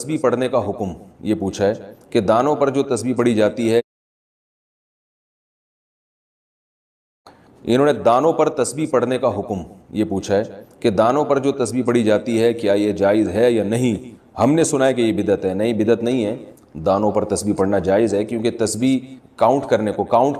تسبیح پڑھنے کا حکم یہ پوچھا ہے کہ دانوں پر جو تسبیح پڑھی جاتی ہے، انہوں نے دانوں پر تسبیح پڑھنے کا حکم یہ پوچھا ہے کہ دانوں پر جو تسبیح پڑھی جاتی ہے کیا یہ جائز ہے یا نہیں؟ ہم نے سنا ہے کہ یہ بدعت ہے۔ نہیں، بدعت نہیں ہے، دانوں پر تسبیح پڑھنا جائز ہے، کیونکہ تسبیح کاؤنٹ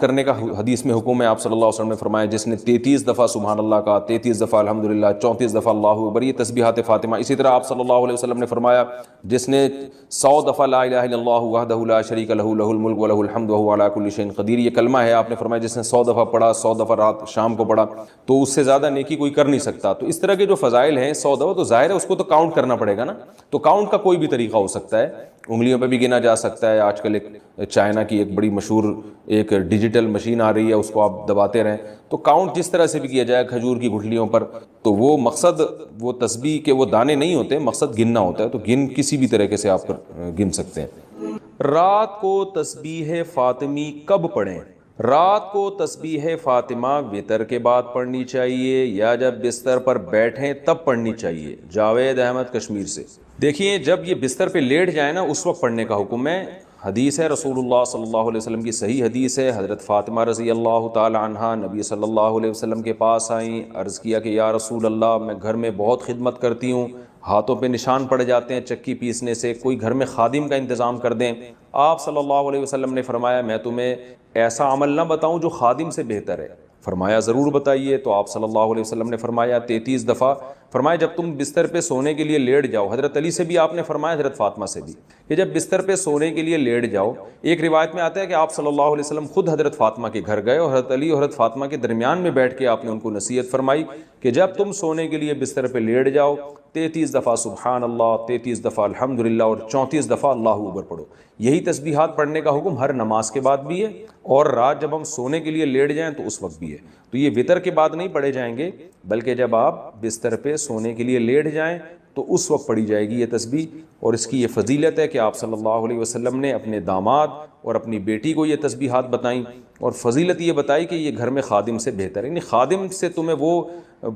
کرنے کا حدیث میں حکم ہے۔ آپ صلی اللہ علیہ وسلم نے فرمایا جس نے 33 دفعہ سبحان اللہ کا، 33 دفعہ الحمدللہ، 34 دفعہ اللہ اکبر، یہ تسبیحات فاطمہ۔ اسی طرح آپ صلی اللہ علیہ وسلم نے فرمایا جس نے 100 دفعہ لا الہ الا اللہ وحدہ لا شریک لہ لہ الملک ولہ الحمد وہو علی کل شیء قدیر، یہ کلمہ ہے۔ آپ نے فرمایا جس نے 100 دفعہ پڑھا، 100 دفعہ رات شام کو پڑھا، تو اس سے زیادہ نیکی کوئی کر نہیں سکتا۔ تو اس طرح کے جو فضائل ہیں 100 دفعہ، تو ظاہر ہے اس کو تو کاؤنٹ کرنا پڑے گا نا۔ تو کاؤنٹ کا کوئی بھی طریقہ ہو سکتا ہے، انگلیوں پہ بھی گنا جا سکتا ہے۔ آج کل ایک چائنا کی ایک بڑی مشہور ایک ڈیجیٹل مشین آ رہی ہے، اس کو آپ دباتے رہیں، تو کاؤنٹ جس طرح سے بھی کیا جائے کھجور کی گٹھلیوں پر، تو وہ مقصد وہ تسبیح کے وہ دانے نہیں ہوتے، مقصد گننا ہوتا ہے، تو گن کسی بھی طریقے سے آپ گن سکتے ہیں۔ رات کو تسبیح فاطمی کب پڑھیں؟ رات کو تسبیح فاطمہ وتر کے بعد پڑھنی چاہیے یا جب بستر پر بیٹھیں تب پڑھنی چاہیے؟ جاوید احمد کشمیر سے۔ دیکھیے جب یہ بستر پہ لیٹ جائے نا اس وقت پڑھنے کا حکم ہے۔ حدیث ہے رسول اللہ صلی اللہ علیہ وسلم کی صحیح حدیث ہے، حضرت فاطمہ رضی اللہ تعالی عنہا نبی صلی اللہ علیہ وسلم کے پاس آئیں، عرض کیا کہ یا رسول اللہ میں گھر میں بہت خدمت کرتی ہوں، ہاتھوں پہ نشان پڑ جاتے ہیں چکی پیسنے سے، کوئی گھر میں خادم کا انتظام کر دیں۔ آپ صلی اللہ علیہ وسلم نے فرمایا میں تمہیں ایسا عمل نہ بتاؤں جو خادم سے بہتر ہے؟ فرمایا ضرور بتائیے۔ تو آپ صلی اللہ علیہ وسلم نے فرمایا 33 دفعہ۔ فرمایا جب تم بستر پہ سونے کے لیے لیٹ جاؤ، حضرت علی سے بھی آپ نے فرمایا، حضرت فاطمہ سے بھی، کہ جب بستر پہ سونے کے لیے لیٹ جاؤ، ایک روایت میں آتا ہے کہ آپ صلی اللہ علیہ وسلم خود حضرت فاطمہ کے گھر گئے اور حضرت علی اور حضرت فاطمہ کے درمیان میں بیٹھ کے آپ نے ان کو نصیحت فرمائی کہ جب تم سونے کے لیے بستر پہ لیٹ جاؤ 33 دفعہ سبحان اللہ، 33 دفعہ الحمدللہ اور 34 دفعہ اللہ اکبر پڑھو۔ یہی تسبیحات پڑھنے کا حکم ہر نماز کے بعد بھی ہے، اور رات جب ہم سونے کے لیے لیٹ جائیں تو اس وقت بھی ہے۔ تو یہ وتر کے بعد نہیں پڑھے جائیں گے، بلکہ جب آپ بستر پہ سونے کے لیے لیٹ جائیں تو اس وقت پڑھی جائے گی یہ تسبیح۔ اور اس کی یہ فضیلت ہے کہ آپ صلی اللہ علیہ وسلم نے اپنے داماد اور اپنی بیٹی کو یہ تسبیحات بتائیں، اور فضیلت یہ بتائی کہ یہ گھر میں خادم سے بہتر ہے، یعنی خادم سے تمہیں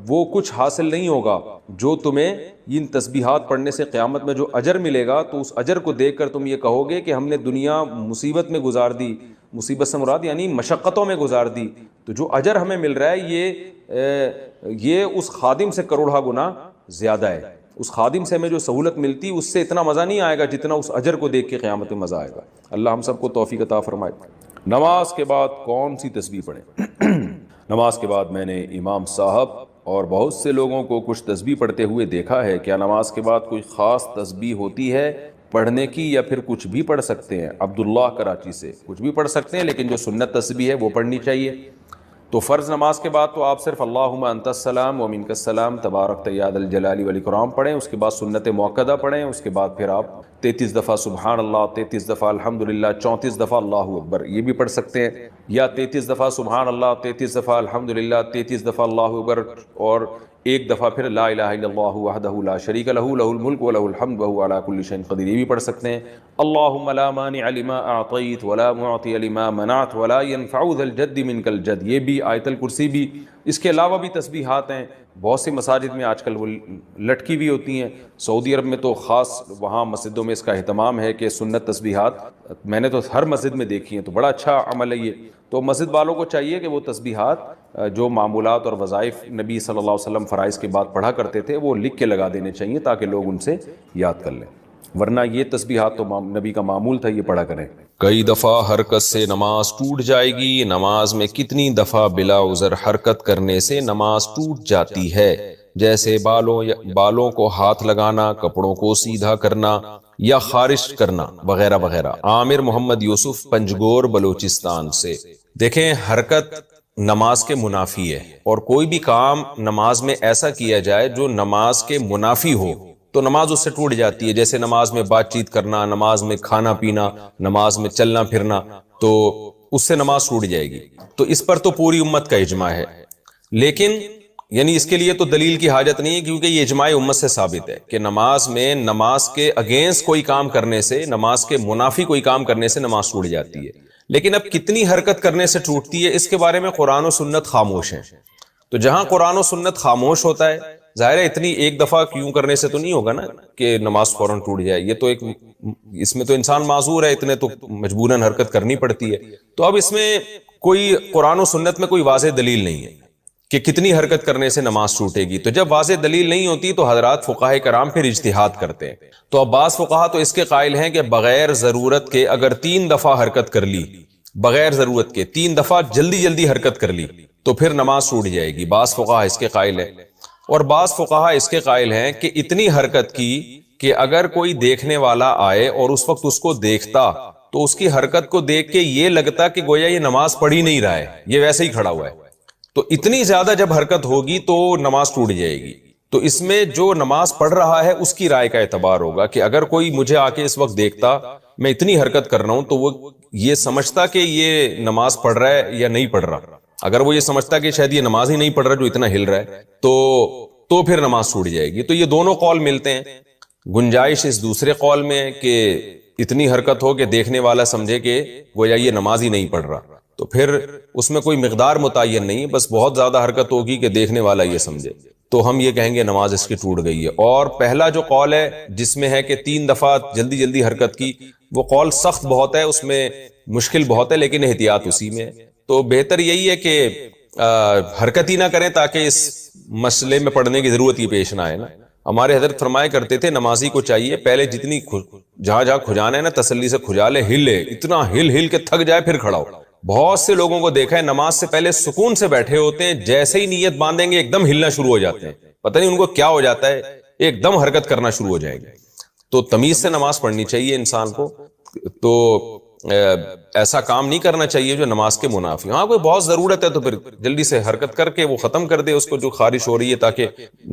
وہ کچھ حاصل نہیں ہوگا جو تمہیں ان تسبیحات پڑھنے سے قیامت میں جو اجر ملے گا، تو اس اجر کو دیکھ کر تم یہ کہو گے کہ ہم نے دنیا مصیبت میں گزار دی، مصیبت سے مراد یعنی مشقتوں میں گزار دی، تو جو اجر ہمیں مل رہا ہے یہ اس خادم سے کروڑہ گنا زیادہ ہے۔ اس خادم سے ہمیں جو سہولت ملتی اس سے اتنا مزہ نہیں آئے گا جتنا اس اجر کو دیکھ کے قیامت میں مزہ آئے گا۔ اللہ ہم سب کو توفیق عطا فرمائے۔ نماز کے بعد کون سی تسبیح پڑھیں؟ نماز کے بعد میں نے امام صاحب اور بہت سے لوگوں کو کچھ تسبیح پڑھتے ہوئے دیکھا ہے، کیا نماز کے بعد کوئی خاص تسبیح ہوتی ہے پڑھنے کی یا پھر کچھ بھی پڑھ سکتے ہیں؟ عبداللہ کراچی سے۔ کچھ بھی پڑھ سکتے ہیں، لیکن جو سنت تسبیح ہے وہ پڑھنی چاہیے۔ تو فرض نماز کے بعد تو آپ صرف اللہم انت السلام و منک السلام تبارکت یا ذا الجلال والاکرام پڑھیں، اس کے بعد سنت موقدہ پڑھیں، اس کے بعد پھر آپ 33 دفعہ سبحان اللہ، 33 دفعہ الحمدللہ، 34 دفعہ اللہ اکبر یہ بھی پڑھ سکتے ہیں، یا 33 دفعہ سبحان اللہ، 33 دفعہ الحمدللہ، 33 دفعہ اللہ اکبر، اور ایک دفعہ پھر لا الہ الا اللہ وحدہ لا شریک لہ لہ الملک ولہ الحمد وہو علی کل شیء قدیر یہ بھی پڑھ سکتے ہیں۔ اللہم لا مانع لما اعطیت ولا معطی لما منعت ولا ينفع ذا الجد منک الجد یہ بھی، آیت الکرسی بھی۔ اس کے علاوہ بھی تسبیحات ہیں، بہت سی مساجد میں آج کل وہ لٹکی بھی ہوتی ہیں، سعودی عرب میں تو خاص وہاں مسجدوں میں اس کا اہتمام ہے کہ سنت تسبیحات میں نے تو ہر مسجد میں دیکھی ہیں، تو بڑا اچھا عمل ہے یہ۔ تو مسجد والوں کو چاہیے کہ وہ تسبیحات جو معمولات اور وظائف نبی صلی اللہ علیہ وسلم فرائض کے بعد پڑھا کرتے تھے وہ لکھ کے لگا دینے چاہیے تاکہ لوگ ان سے یاد کر لیں، ورنہ یہ تسبیحات تو نبی کا معمول تھا، یہ پڑھا کریں۔ کئی دفعہ حرکت سے نماز ٹوٹ جائے گی، نماز میں کتنی دفعہ بلا عذر حرکت کرنے سے نماز ٹوٹ جاتی ہے؟ جیسے بالوں کو ہاتھ لگانا، کپڑوں کو سیدھا کرنا یا خارش کرنا وغیرہ وغیرہ۔ عامر محمد یوسف پنجگور بلوچستان سے۔ دیکھیں حرکت نماز کے منافی ہے، اور کوئی بھی کام نماز میں ایسا کیا جائے جو نماز کے منافی ہو تو نماز اس سے ٹوٹ جاتی ہے۔ جیسے نماز میں بات چیت کرنا، نماز میں کھانا پینا، نماز میں چلنا پھرنا، تو اس سے نماز ٹوٹ جائے گی۔ تو اس پر تو پوری امت کا اجماع ہے، لیکن یعنی اس کے لیے تو دلیل کی حاجت نہیں ہے، کیونکہ یہ اجماع امت سے ثابت ہے کہ نماز میں نماز کے اگینسٹ کوئی کام کرنے سے، نماز کے منافی کوئی کام کرنے سے نماز ٹوٹ جاتی ہے۔ لیکن اب کتنی حرکت کرنے سے ٹوٹتی ہے اس کے بارے میں قرآن و سنت خاموش ہیں۔ تو جہاں قرآن و سنت خاموش ہوتا ہے ظاہر ہے اتنی ایک دفعہ کیوں کرنے سے تو نہیں ہوگا نا کہ نماز فوراً ٹوٹ جائے. یہ تو ایک اس میں تو انسان معذور ہے, اتنے تو مجبوراً حرکت کرنی پڑتی ہے. تو اب اس میں کوئی قرآن و سنت میں کوئی واضح دلیل نہیں ہے کہ کتنی حرکت کرنے سے نماز ٹوٹے گی. تو جب واضح دلیل نہیں ہوتی تو حضرات فقہائے کرام پھر اجتہاد کرتے ہیں. تو اب بعض فقہا تو اس کے قائل ہیں کہ بغیر ضرورت کے اگر 3 دفعہ حرکت کر لی, بغیر ضرورت کے 3 دفعہ جلدی حرکت کر لی تو پھر نماز ٹوٹ جائے گی. بعض فقہا اس کے قائل ہیں, اور بعض فقہا اس کے قائل ہیں کہ اتنی حرکت کی کہ اگر کوئی دیکھنے والا آئے اور اس وقت اس کو دیکھتا تو اس کی حرکت کو دیکھ کے یہ لگتا کہ گویا یہ نماز پڑھ ہی نہیں رہا ہے, یہ ویسے ہی کھڑا ہوا ہے. تو اتنی زیادہ جب حرکت ہوگی تو نماز ٹوٹ جائے گی. تو اس میں جو نماز پڑھ رہا ہے اس کی رائے کا اعتبار ہوگا کہ اگر کوئی مجھے آ کے اس وقت دیکھتا میں اتنی حرکت کر رہا ہوں تو وہ یہ سمجھتا کہ یہ نماز پڑھ رہا ہے یا نہیں پڑھ رہا. اگر وہ یہ سمجھتا کہ شاید یہ نماز ہی نہیں پڑھ رہا جو اتنا ہل رہا ہے تو پھر نماز ٹوٹ جائے گی. تو یہ دونوں قول ملتے ہیں. گنجائش اس دوسرے قول میں ہے کہ اتنی حرکت ہو کہ دیکھنے والا سمجھے کہ گویا یہ نماز ہی نہیں پڑھ رہا, تو پھر اس میں کوئی مقدار متعین نہیں, بس بہت زیادہ حرکت ہوگی کہ دیکھنے والا یہ سمجھے, تو ہم یہ کہیں گے نماز اس کی ٹوٹ گئی ہے. اور پہلا جو قول ہے جس میں ہے کہ 3 دفعہ جلدی حرکت کی, وہ قول سخت بہت ہے, اس میں مشکل بہت ہے, لیکن احتیاط اسی میں ہے. تو بہتر یہی ہے کہ حرکت ہی نہ کریں تاکہ اس مسئلے میں پڑھنے کی ضرورت ہی پیش نہ آئے نا. ہمارے حضرت فرمایا کرتے تھے نمازی کو چاہیے پہلے جتنی جہاں کھجانا ہے نا تسلی سے کھجا لے, ہلے اتنا ہل کے تھک جائے پھر کھڑا ہو. بہت سے لوگوں کو دیکھا ہے نماز سے پہلے سکون سے بیٹھے ہوتے ہیں, جیسے ہی نیت باندھیں گے ایک دم ہلنا شروع ہو جاتے ہیں, پتہ نہیں ان کو کیا ہو جاتا ہے, ایک دم حرکت کرنا شروع ہو جائے گی. تو تمیز سے نماز پڑھنی چاہیے انسان کو. تو ایسا کام نہیں کرنا چاہیے جو نماز کے منافی. ہاں کوئی بہت ضرورت ہے تو پھر جلدی سے حرکت کر کے وہ ختم کر دے اس کو جو خارش ہو رہی ہے, تاکہ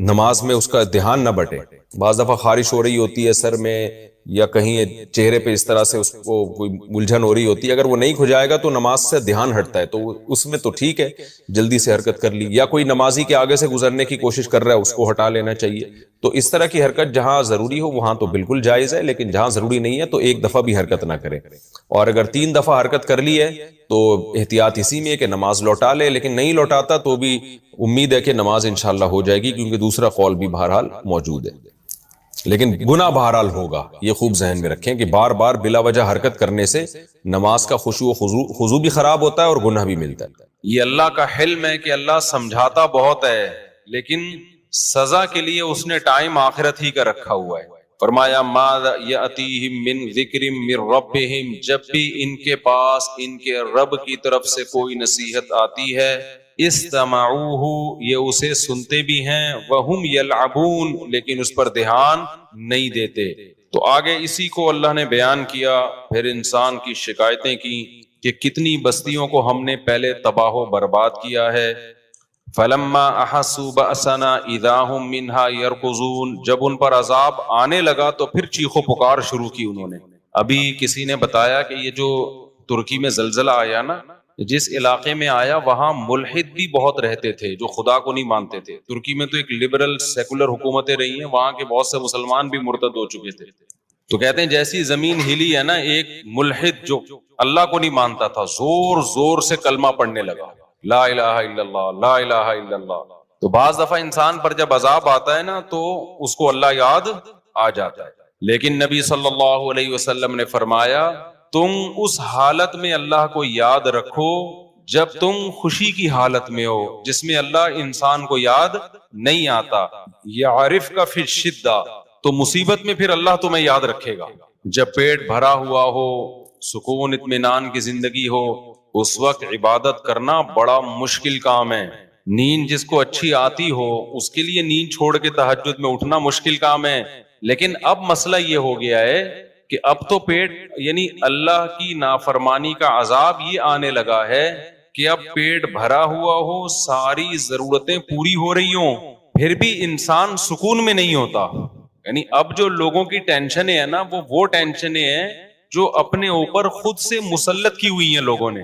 نماز میں اس کا دھیان نہ بٹے. بعض دفعہ خارش ہو رہی ہوتی ہے سر میں یا کہیں چہرے پہ اس طرح سے اس کو کوئی الجھن ہو رہی ہوتی ہے, اگر وہ نہیں کھجائے گا تو نماز سے دھیان ہٹتا ہے, تو اس میں تو ٹھیک ہے جلدی سے حرکت کر لی. یا کوئی نمازی کے آگے سے گزرنے کی کوشش کر رہا ہے اس کو ہٹا لینا چاہیے. تو اس طرح کی حرکت جہاں ضروری ہو وہاں تو بالکل جائز ہے, لیکن جہاں ضروری نہیں ہے تو ایک دفعہ بھی حرکت نہ کرے. اور اگر 3 دفعہ حرکت کر لی ہے تو احتیاط اسی میں ہے کہ نماز لوٹا لے, لیکن نہیں لوٹاتا تو بھی امید ہے کہ نماز انشاءاللہ ہو جائے گی, کیونکہ دوسرا قول بھی بہرحال موجود ہے. لیکن گناہ بہرحال ہوگا, یہ خوب ذہن میں رکھیں کہ بار بار بلا وجہ حرکت کرنے سے نماز کا خشوع و خضوع بھی خراب ہوتا ہے اور گناہ بھی ملتا ہے. یہ اللہ کا حلم ہے کہ اللہ سمجھاتا بہت ہے, لیکن سزا کے لیے اس نے ٹائم آخرت ہی کا رکھا ہوا ہے. فرمایا ما یاتیہم من ذکر من ربہم, جب بھی ان کے پاس ان کے رب کی طرف سے کوئی نصیحت آتی ہے, استمعوہ, یہ اسے سنتے بھی ہیں, وہم یلعبون, لیکن اس پر دھیان نہیں دیتے. تو آگے اسی کو اللہ نے بیان کیا, پھر انسان کی شکایتیں کی کہ کتنی بستیوں کو ہم نے پہلے تباہ و برباد کیا ہے. فلما احسوا بأسنا اذا هم منها يركضون, جب ان پر عذاب آنے لگا تو پھر چیخ و پکار شروع کی انہوں نے. ابھی کسی نے بتایا کہ یہ جو ترکی میں زلزلہ آیا نا, جس علاقے میں آیا وہاں ملحد بھی بہت رہتے تھے جو خدا کو نہیں مانتے تھے. ترکی میں تو ایک لبرل سیکولر حکومتیں رہی ہیں, وہاں کے بہت سے مسلمان بھی مرتد ہو چکے تھے. تو کہتے ہیں جیسی زمین ہلی ہے نا, ایک ملحد جو اللہ کو نہیں مانتا تھا زور زور سے کلمہ پڑھنے لگا, لا الہ الا اللہ, لا الہ الا اللہ. تو بعض دفعہ انسان پر جب عذاب آتا ہے نا تو اس کو اللہ یاد آ جاتا ہے. لیکن نبی صلی اللہ علیہ وسلم نے فرمایا تم اس حالت میں اللہ کو یاد رکھو جب تم خوشی کی حالت میں ہو, جس میں اللہ انسان کو یاد نہیں آتا. یعرفک فی الشدہ, تو مصیبت میں پھر اللہ تمہیں یاد رکھے گا. جب پیٹ بھرا ہوا ہو, سکون اطمینان کی زندگی ہو, اس وقت عبادت کرنا بڑا مشکل کام ہے. نیند جس کو اچھی آتی ہو اس کے لیے نیند چھوڑ کے تہجد میں اٹھنا مشکل کام ہے. لیکن اب مسئلہ یہ ہو گیا ہے کہ اب تو پیٹ یعنی اللہ کی نافرمانی کا عذاب یہ آنے لگا ہے کہ اب پیٹ بھرا ہوا ہو, ساری ضرورتیں پوری ہو رہی ہوں, پھر بھی انسان سکون میں نہیں ہوتا. یعنی اب جو لوگوں کی ٹینشنیں ہیں نا, وہ ٹینشنیں ہیں جو اپنے اوپر خود سے مسلط کی ہوئی ہیں لوگوں نے.